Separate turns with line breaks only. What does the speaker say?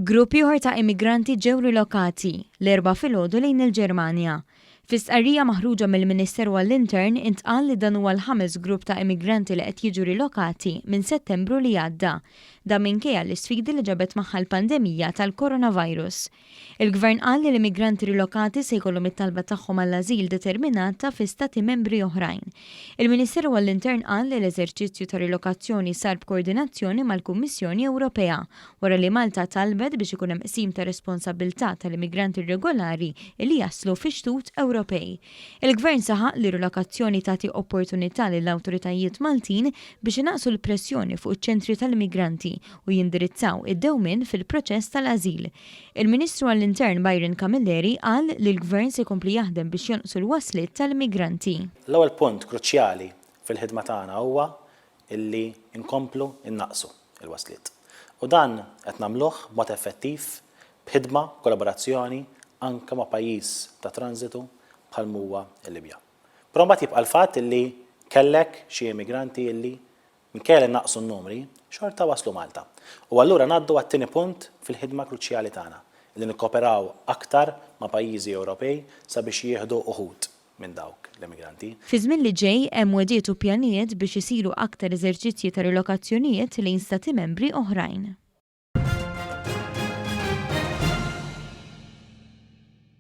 Grupp ieħor ta' immigranti ġew rilokati l-erba' filgħodu lejn il-Ġermanja. Fi-stqarrija maħruġa mill-Ministeru għall-Intern intqal li dan huwa l-5 grupp ta' immigranti li qed jiġu rilokati minn Settembru li għadda, dan minkejja l-isfidi li ġabet magħha l-pandemija tal-coronavirus. Il-Gvern qal li l-immigranti rilokati se jkollhom it-talba tagħhom għall-ażil determinata fi stati membri oħrajn. Il-Ministeru għall-Intern qal li l-eżerċizzju ta' rilokazzjoni sar b'koordinazzjoni mal-Kummissjoni Ewropea wara li Malta talbet biex ikun hemm qsim ta' responsabilità tal-immigranti irregolari li jaslu fix-xtut Ewropej. Il-Gvern saħaq li rilokazzjoni tagħti opportunità lill-awtoritajiet Maltin biex inaqsu l-pressjoni fuq iċ-ċentri tal-immigranti u jindirizzaw id-dewmien fil-proċess tal-ażil. Il-Ministru għall-Intern Byron Camilleri qal li l-Gvern se jkompli jaħdem biex jonqsu l-waslit tal-immigranti.
L-ewwel punt kruċjali fil-ħidma tagħna huwa illi nkomplu innaqsu il-waslit. U dan qed nagħmluh b'mod effettiv b'ħidma kollaborazzjoni anke ma' pajjiż ta' transitu bħal huwa l-Libja. Però mbagħad jibqa' l-fatt illi kellek xi immigranti illi minkejja li naqsu n-numri xorta waslu Malta. U allura ngħaddu għat-tieni punt fil-ħidma kruċjali tagħna li nikkooperaw aktar ma' pajjiżi Ewropej sabiex jieħdu uħud minn dawk l-immigranti.
Fi żmien li ġej hemm wedjiet u pjanijiet biex isiru aktar eżerċizzji ta' rilokazzjonijiet lejn stati membri oħrajn.